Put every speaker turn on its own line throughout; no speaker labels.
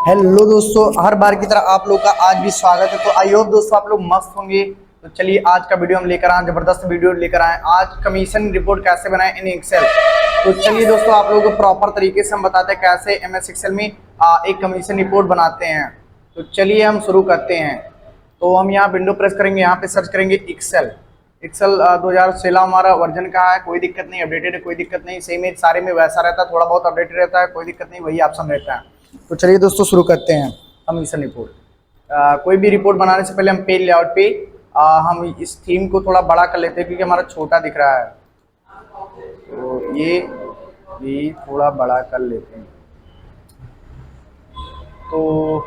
Hello दोस्तों, हर बार की तरह आप लोग का आज भी स्वागत है। तो आई होप दोस्तों आप लोग मस्त होंगे। तो चलिए आज का वीडियो हम लेकर आए, जबरदस्त वीडियो लेकर आए। आज कमीशन रिपोर्ट कैसे बनाएं इन एक्सेल। तो चलिए दोस्तों आप लोगों को प्रॉपर तरीके से हम बताते हैं कैसे MS एक्सेल में एक कमीशन रिपोर्ट बनाते हैं। तो चलिए हम शुरू करते हैं। तो हम यहाँ विंडो प्रेस करेंगे, यहाँ पे सर्च करेंगे एक्सेल। एक्सेल 2016 हमारा वर्जन का है, कोई दिक्कत नहीं, अपडेटेड है, कोई दिक्कत नहीं। सेम है, सारे में वैसा रहता है, थोड़ा बहुत अपडेटेड रहता है, कोई दिक्कत नहीं, वही ऑप्शन रहता है। तो चलिए दोस्तों शुरू करते हैं कमीशन रिपोर्ट। कोई भी रिपोर्ट बनाने से पहले हम पेज लेआउट पे हम इस थीम को थोड़ा बड़ा कर लेते हैं क्योंकि हमारा छोटा दिख रहा है। तो ये भी थोड़ा बड़ा कर लेते हैं। तो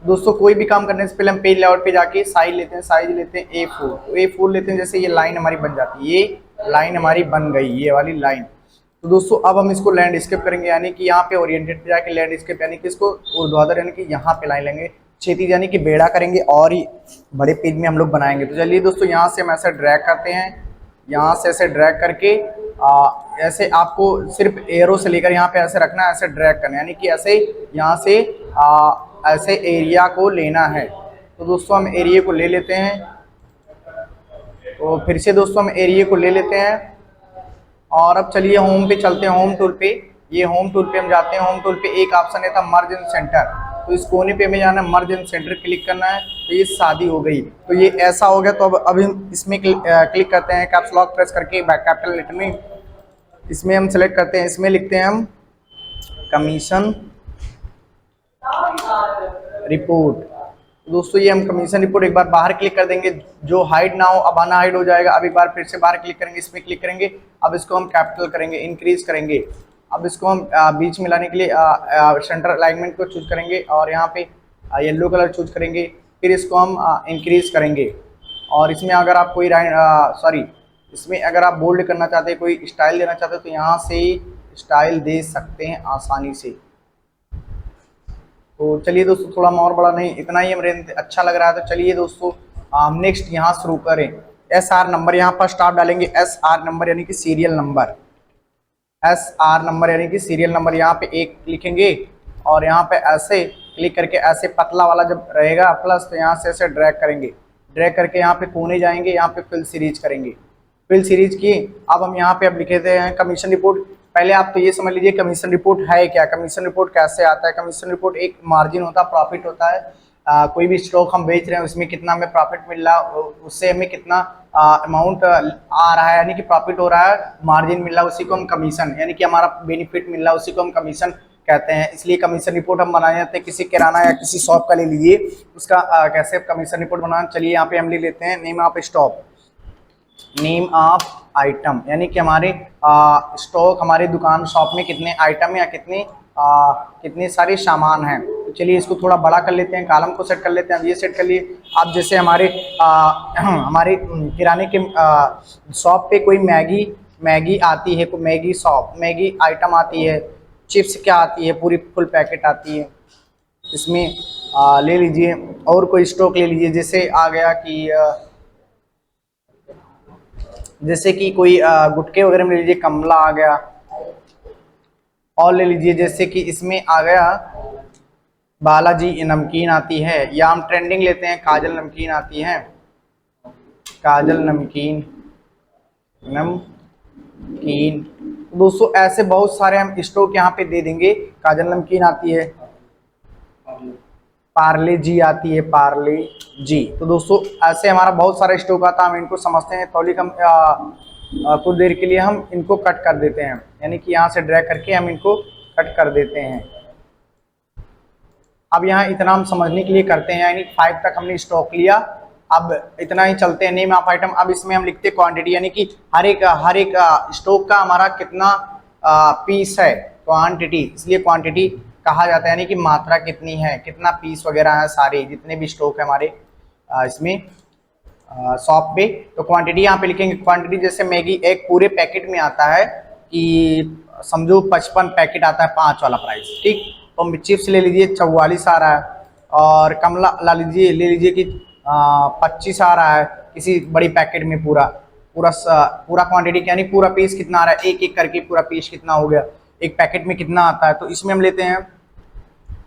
दोस्तों कोई भी काम करने से पहले हम पेज लेआउट पे जाके साइज लेते हैं, साइज लेते हैं A4। तो A4 लेते हैं, जैसे ये लाइन हमारी बन जाती है, ये लाइन हमारी बन गई, ये वाली लाइन। तो दोस्तों अब हम इसको लैंडस्केप करेंगे, यानी कि यहाँ पे ओरिएंटेड पे जाके लैंडस्केप, यानी कि इसको ऊर्ध्वाधर, यानी कि यहाँ पे लाइन लेंगे। क्षैतिज यानी कि बेड़ा करेंगे और ही बड़े पेज में हम लोग बनाएंगे। तो चलिए दोस्तों यहाँ से हम ऐसे ड्रैग करते हैं, यहाँ से ऐसे ड्रैग करके ऐसे आपको सिर्फ एरो से लेकर यहाँ पे ऐसे रखना है, ऐसे ड्रैग करना है, यानी कि ऐसे यहाँ से ऐसे एरिया को लेना है। तो दोस्तों हम एरिया को ले लेते हैं। तो फिर से दोस्तों हम एरिया को ले लेते हैं और अब चलिए होम पे चलते हैं। होम टूल पे, ये होम टूल पे हम जाते हैं। होम टूल पे एक ऑप्शन है था मर्ज इन सेंटर। तो इस कोने पे हमें जाना है, मर्ज इन सेंटर क्लिक करना है। तो ये शादी हो गई, तो ये ऐसा हो गया। तो अब हम इसमें क्लिक करते हैं, कैप्स लॉक प्रेस करके कैपिटल लेटर में इसमें हम सेलेक्ट करते हैं। इसमें लिखते हैं हम कमीशन रिपोर्ट। दोस्तों ये हम कमीशन रिपोर्ट एक बार बाहर क्लिक कर देंगे, जो हाइड ना हो अब आना हाइड हो जाएगा। अब एक बार फिर से बाहर क्लिक करेंगे, इसमें क्लिक करेंगे। अब इसको हम कैपिटल करेंगे, इंक्रीज करेंगे। अब इसको हम बीच में लाने के लिए सेंटर अलाइनमेंट को चूज करेंगे और यहाँ पे येलो कलर चूज करेंगे। फिर इसको हम इंक्रीज करेंगे और इसमें अगर आप कोई इसमें अगर आप बोल्ड करना चाहते हैं, कोई स्टाइल देना चाहते हैं, तो यहाँ से स्टाइल दे सकते हैं आसानी से। तो चलिए दोस्तों थोड़ा और बड़ा नहीं, इतना ही हमें अच्छा लग रहा है। तो चलिए दोस्तों हम नेक्स्ट यहाँ शुरू करें। SR नंबर यहाँ पर स्टाफ डालेंगे, SR नंबर यानी कि सीरियल नंबर। SR नंबर यानी कि सीरियल नंबर यहाँ पे एक लिखेंगे और यहाँ पे ऐसे क्लिक करके ऐसे पतला वाला जब रहेगा प्लस, तो यहाँ से ऐसे ड्रैग करेंगे। ड्रैग करके यहाँ पे कोने जाएंगे, यहाँ पे फिल सीरीज करेंगे। फिल सीरीज की अब हम यहाँ पे अब लिखे हैं कमीशन रिपोर्ट। पहले आप तो ये समझ लीजिए कमीशन रिपोर्ट है क्या, कमीशन रिपोर्ट कैसे आता है। कमीशन रिपोर्ट एक मार्जिन होता है, प्रॉफिट होता है। कोई भी स्टॉक हम बेच रहे हैं उसमें कितना हमें प्रॉफिट मिल रहा है, उससे हमें कितना अमाउंट आ रहा है, यानी कि प्रॉफिट हो रहा है, मार्जिन मिल रहा है, उसी को हम कमीशन, यानी कि हमारा बेनिफिट मिल रहा है, उसी को हम कमीशन कहते हैं। इसलिए कमीशन रिपोर्ट हम बनाए जाते हैं। किसी किराना या किसी शॉप का ले लीजिए, उसका कैसे कमीशन रिपोर्ट बनाना। चलिए यहाँ पे हम ले लेते हैं name of stock, name of item, यानी कि हमारे स्टॉक, हमारी दुकान शॉप में कितने आइटम या कितने सारे सामान हैं। तो चलिए इसको थोड़ा बड़ा कर लेते हैं, कॉलम को सेट कर लेते हैं। अब ये सेट कर लिए। अब जैसे हमारे हमारे किराने के शॉप पे कोई मैगी आती है, कोई मैगी शॉप, मैगी आइटम आती है, चिप्स क्या आती है, पूरी फुल पैकेट आती है। इसमें ले लीजिए और कोई स्टॉक ले लीजिए, जैसे आ गया कि जैसे कि कोई गुटके वगैरह में ले लीजिए, कमला आ गया। और ले लीजिए जैसे कि इसमें आ गया बालाजी नमकीन आती है, या हम ट्रेंडिंग लेते हैं काजल नमकीन आती है, काजल नमकीन दोस्तों ऐसे बहुत सारे हम स्टॉक यहाँ पे दे देंगे। काजल नमकीन आती है, पार्ले जी आती है, पार्ले जी। तो दोस्तों ऐसे हमारा बहुत सारा स्टॉक आता है, हम इनको समझते हैं। तौलिक हम कुछ देर के लिए हम इनको कट कर देते हैं, यानी कि यहाँ से ड्रैग करके हम इनको कट कर देते हैं। अब यहाँ इतना हम समझने के लिए करते हैं, यानी 5 तक हमने स्टॉक लिया। अब इतना ही चलते हैं नेम ऑफ आइटम। अब इसमें हम लिखते हैं क्वांटिटी, यानी कि हर एक स्टॉक का हमारा कितना पीस है, क्वांटिटी, इसलिए क्वांटिटी कहा जाता है, यानी कि मात्रा कितनी है, कितना पीस वगैरह है, सारे जितने भी स्टॉक है हमारे इसमें शॉप पे। तो क्वांटिटी यहाँ पे लिखेंगे। क्वांटिटी जैसे मैगी एक पूरे पैकेट में आता है कि समझो 55 पैकेट आता है, 5 वाला प्राइस, ठीक। तो चिप्स ले लीजिए 44 आ रहा है, और कमला ला लीजिए, ले लीजिए कि 25 आ रहा है किसी बड़ी पैकेट में। पूरा क्वांटिटी यानी पूरा पीस कितना आ रहा है, एक एक करके पूरा पीस कितना हो गया, एक पैकेट में कितना आता है। तो इसमें हम लेते हैं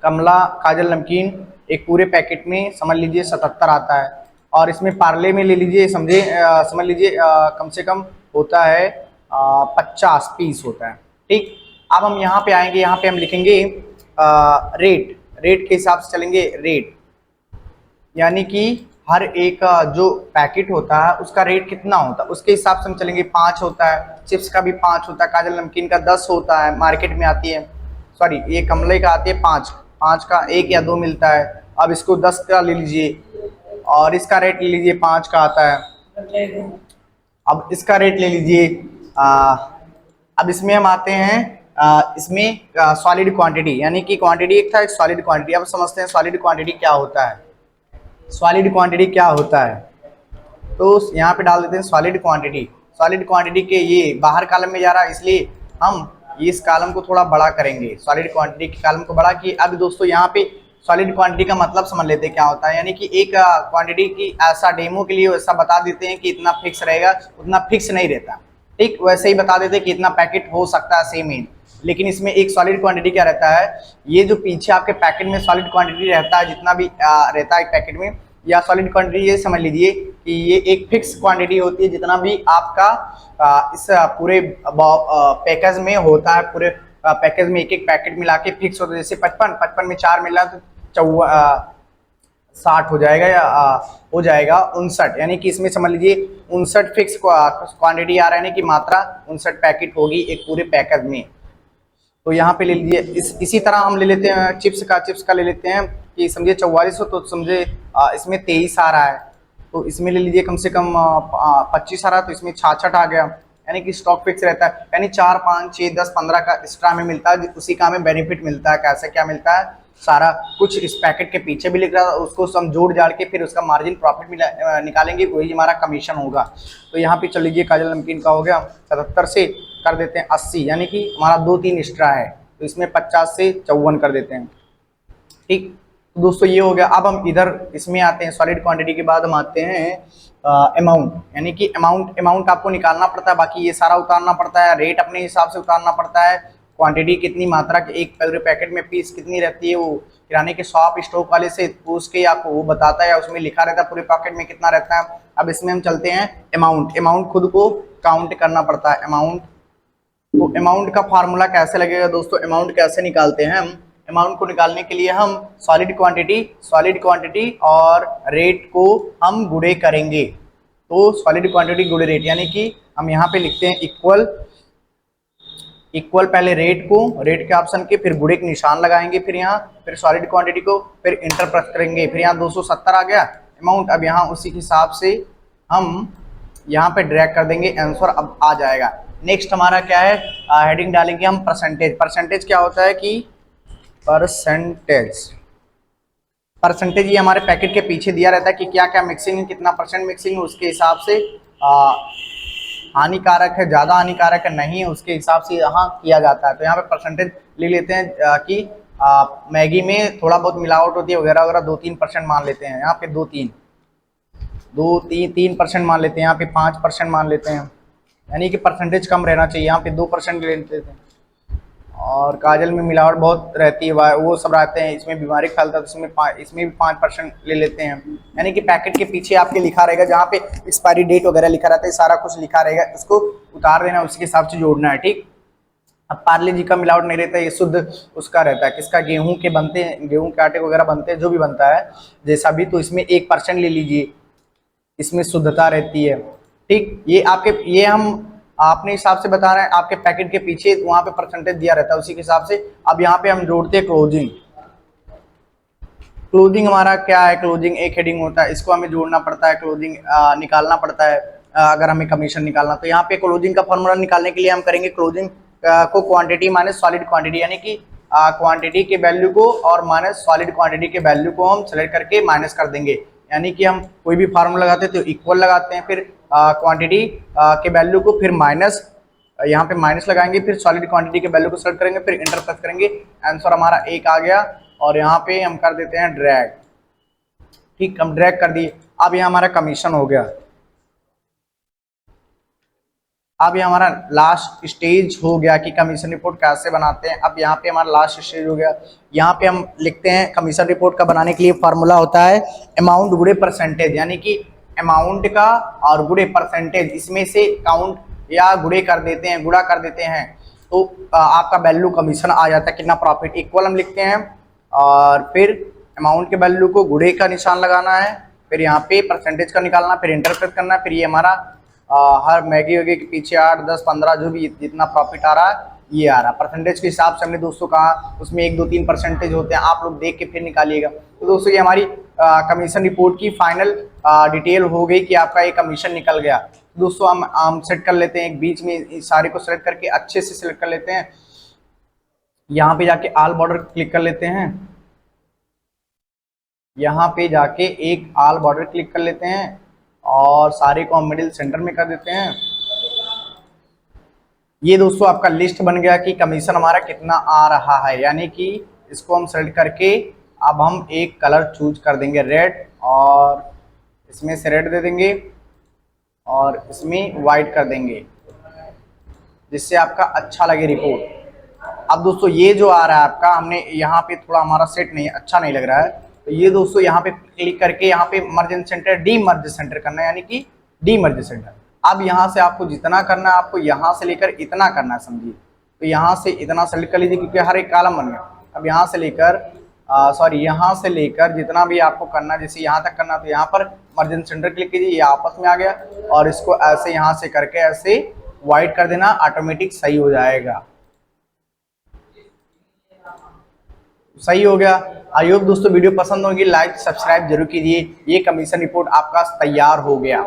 कमला काजल नमकीन एक पूरे पैकेट में समझ लीजिए 77 आता है, और इसमें पार्ले में ले लीजिए, समझ लीजिए कम से कम होता है 50 पीस होता है। ठीक, अब हम यहाँ पे आएंगे, यहाँ पे हम लिखेंगे रेट, रेट के हिसाब से चलेंगे। रेट यानी कि हर एक जो पैकेट होता है उसका रेट कितना होता है उसके हिसाब से हम चलेंगे। 5 होता है, चिप्स का भी 5 होता है, काजल नमकीन का 10 होता है, मार्केट में आती है, सॉरी ये कमले का आती है 5, 5 का 1 या 2 मिलता है। अब इसको 10 का ले लीजिए और इसका रेट ले लीजिए 5 का आता है। अब इसका रेट ले लीजिए। अब इसमें हम आते हैं इसमें सॉलिड क्वांटिटी, यानी कि क्वांटिटी एक था, एक सॉलिड क्वांटिटी। अब समझते हैं सॉलिड क्वांटिटी क्या होता है। सॉलिड क्वांटिटी क्या होता है, तो यहाँ पे डाल देते हैं सॉलिड क्वांटिटी। सॉलिड क्वांटिटी के ये बाहर कॉलम में जा रहा है, इसलिए हम इस कॉलम को थोड़ा बड़ा करेंगे, सॉलिड क्वांटिटी के कॉलम को बड़ा किए। अब दोस्तों यहाँ पे सॉलिड क्वांटिटी का मतलब समझ लेते हैं क्या होता है, यानी कि एक क्वांटिटी की ऐसा डेमो के लिए ऐसा बता देते हैं कि इतना फिक्स रहेगा, उतना फिक्स नहीं रहता। ठीक, वैसे ही बता देते हैं कि इतना पैकेट हो सकता है सेम ही, लेकिन इसमें एक सॉलिड क्वांटिटी क्या रहता है, ये जो पीछे आपके पैकेट में सॉलिड क्वांटिटी रहता है, जितना भी रहता है पैकेट में, या सॉलिड क्वांटिटी ये समझ लीजिए कि ये एक फिक्स क्वांटिटी होती है, जितना भी आपका इस पूरे पैकेज में होता है, पूरे पैकेज में एक एक पैकेट मिला के फिक्स होता है। जैसे 55 में 4 मिला तो 60 हो जाएगा, या हो जाएगा 59, यानी कि इसमें समझ लीजिए 59 फिक्स क्वांटिटी आ रहा है, यानी कि मात्रा 59 पैकेट होगी एक पूरे पैकेज में। तो यहाँ पे ले लीजिए। इसी तरह हम ले लेते हैं चिप्स का ले लेते हैं कि समझिए 44 हो तो समझे इसमें 23 आ रहा है, तो इसमें ले लीजिए कम से कम 25 आ रहा है, तो इसमें 66 आ गया, यानी कि स्टॉक फिक्स रहता है। यानी 4, 5, 6, 10, 15 का एक्स्ट्रा हमें मिलता है, उसी का हमें बेनिफिट मिलता है। कैसे क्या मिलता है, सारा कुछ इस पैकेट के पीछे भी लिख रहा है, उसको हम जोड़ जाड़ के फिर उसका मार्जिन प्रॉफिट निकालेंगे, वही हमारा कमीशन होगा। तो यहाँ पे चल लीजिए काजल नमकीन का हो गया 77 से कर देते हैं 80, यानी कि हमारा 2-3 एक्स्ट्रा है, तो इसमें 50 से 54 कर देते हैं। ठीक, तो दोस्तों ये हो गया। अब हम इधर इसमें आते हैं, सॉलिड क्वांटिटी के बाद हम आते हैं अमाउंट, यानी कि अमाउंट आपको निकालना पड़ता है, बाकी ये सारा उतारना पड़ता है, रेट अपने हिसाब से उतारना पड़ता है, क्वांटिटी कितनी मात्रा के एक पूरे पैकेट में पीस कितनी रहती है, वो किराने के शॉप स्टॉक वाले से पूछ के आपको वो बताता है, या उसमें लिखा रहता है पूरे पैकेट में कितना रहता है। अब इसमें हम चलते हैं अमाउंट खुद को काउंट करना पड़ता है अमाउंट। तो अमाउंट का फार्मूला कैसे लगेगा दोस्तों, अमाउंट कैसे निकालते हैं हम। अमाउंट को निकालने के लिए हम सॉलिड क्वांटिटी और रेट को हम गुणे करेंगे। तो सॉलिड क्वांटिटी गुणे रेट, यानी कि हम यहाँ पे लिखते हैं इक्वल पहले रेट को, रेट के ऑप्शन के, फिर गुणे के निशान लगाएंगे, फिर यहाँ फिर सॉलिड क्वांटिटी को फिर इंटर प्रेस करेंगे, फिर यहाँ 270 आ गया अमाउंट। अब यहाँ उसी के हिसाब से हम यहाँ पे ड्रैग कर देंगे, आंसर अब आ जाएगा। नेक्स्ट हमारा क्या है, हेडिंग डालेंगे हम परसेंटेज क्या होता है कि परसेंटेज ये हमारे पैकेट के पीछे दिया रहता है कि क्या क्या मिक्सिंग है, कितना परसेंट मिक्सिंग है, उसके हिसाब से हानिकारक है, ज़्यादा हानिकारक है, नहीं है, उसके हिसाब से यहाँ किया जाता है। तो यहाँ पे परसेंटेज ले लेते हैं कि मैगी में थोड़ा बहुत मिलावट होती है वगैरह वगैरह, 2-3% मान लेते हैं, यहाँ पे 2-3% मान लेते हैं, यहाँ पे 5% मान लेते हैं, यानी कि परसेंटेज कम रहना चाहिए, यहाँ पे 2% ले लेते हैं। और काजल में मिलावट बहुत रहती है, वो सब रहते हैं, इसमें बीमारी फैलता है, तो इसमें भी 5% ले लेते हैं। यानी कि पैकेट के पीछे आपके लिखा रहेगा, जहाँ पे एक्सपायरी डेट वगैरह लिखा रहता है, सारा कुछ लिखा रहेगा, इसको उतार देना, उसके हिसाब से जोड़ना है। ठीक, अब पार्ले जी का मिलावट नहीं रहता है, ये शुद्ध उसका रहता है, किसका, गेहूं के बनते हैं, गेहूं के आटे वगैरह बनते हैं, जो भी बनता है जैसा भी, तो इसमें 1% ले लीजिए, इसमें शुद्धता रहती है। ठीक, ये हम अपने हिसाब से बता रहे हैं, आपके पैकेट के पीछे वहां पे परसेंटेज दिया रहता है, उसी के हिसाब से। अब यहाँ पे हम जोड़ते हैं क्लोजिंग हमारा क्या है, क्लोजिंग एक हेडिंग होता है, इसको हमें जोड़ना पड़ता है, क्लोजिंग निकालना पड़ता है अगर हमें कमीशन निकालना। तो यहाँ पे क्लोजिंग का फॉर्मूला निकालने के लिए हम करेंगे क्लोजिंग को क्वांटिटी माइनस सॉलिड क्वांटिटी, यानी कि क्वांटिटी के वैल्यू को और माइनस सॉलिड क्वांटिटी के वैल्यू को हम सेलेक्ट करके माइनस कर देंगे। यानी कि हम कोई भी फार्मूला लगाते हैं तो इक्वल लगाते हैं, फिर क्वांटिटी के वैल्यू को फिर माइनस, यहाँ पे माइनस लगाएंगे, फिर सॉलिड क्वांटिटी के वैल्यू को सेलेक्ट करेंगे, फिर इंटर प्रेस करेंगे, आंसर हमारा 1 आ गया। और यहाँ पे हम कर देते हैं ड्रैग। ठीक, हम ड्रैग कर दिए। अब यहाँ हमारा कमीशन हो गया। अब ये हमारा लास्ट स्टेज हो गया कि कमीशन रिपोर्ट कैसे बनाते हैं। अब यहाँ पे हमारा लास्ट स्टेज हो गया। यहाँ पे हम लिखते हैं कमीशन रिपोर्ट का बनाने के लिए फार्मूला होता है अमाउंट गुणे परसेंटेज, यानी कि अमाउंट का और गुणे परसेंटेज, इसमें से काउंट या गुणे कर देते हैं, गुणा कर देते हैं, तो आपका वैल्यू कमीशन आ जाता है, कितना प्रॉफिट। इक्वल हम लिखते हैं और फिर अमाउंट के वैल्यू को गुणे का निशान लगाना है, फिर यहाँ पे परसेंटेज का निकालना, फिर इंटर प्रेस करना है। फिर ये हमारा हर मैगी वैगी के पीछे 8, 10, 15 जो भी जितना प्रॉफिट आ रहा है ये आ रहा है। परसेंटेज के हिसाब से हमने दोस्तों कहा उसमें 1, 2, 3 परसेंटेज होते हैं, आप लोग देख के फिर निकालिएगा। तो दोस्तों ये हमारी कमीशन रिपोर्ट की फाइनल डिटेल हो गई कि आपका ये कमीशन निकल गया। दोस्तों हम सेट कर लेते हैं, एक बीच में सारे को सेलेक्ट करके अच्छे से सिलेक्ट कर लेते हैं। यहाँ पे जाके ऑल बॉर्डर क्लिक कर लेते हैं, यहाँ पे जाके एक ऑल बॉर्डर क्लिक कर लेते हैं और सारे को हम मिडिल सेंटर में कर देते हैं। ये दोस्तों आपका लिस्ट बन गया कि कमीशन हमारा कितना आ रहा है, यानी कि इसको हम सेलेक्ट करके अब हम एक कलर चूज कर देंगे रेड, और इसमें से रेड दे देंगे और इसमें वाइट कर देंगे, जिससे आपका अच्छा लगे रिपोर्ट। अब दोस्तों ये जो आ रहा है आपका, हमने यहाँ पे थोड़ा हमारा सेट नहीं अच्छा नहीं लग रहा है, तो ये दोस्तों यहाँ पे क्लिक करके यहाँ पे मर्ज इन सेंटर डी मर्ज सेंटर करना है, यानी कि डी मर्ज सेंटर। अब यहाँ से आपको जितना करना है, आपको यहाँ से लेकर इतना करना है, समझिए। तो यहाँ से इतना सेलेक्ट कर लीजिए क्योंकि हर एक कॉलम बन गया। अब यहाँ से लेकर यहाँ से लेकर जितना भी आपको करना है, जैसे यहाँ तक करना, तो यहाँ पर मर्ज इन सेंटर क्लिक कीजिए, ये आपस में आ गया, और इसको ऐसे यहाँ से करके ऐसे वाइट कर देना, ऑटोमेटिक सही हो जाएगा। सही हो गया। आई होप दोस्तों वीडियो पसंद होगी, लाइक सब्सक्राइब जरूर कीजिए। ये कमीशन रिपोर्ट आपका तैयार हो गया।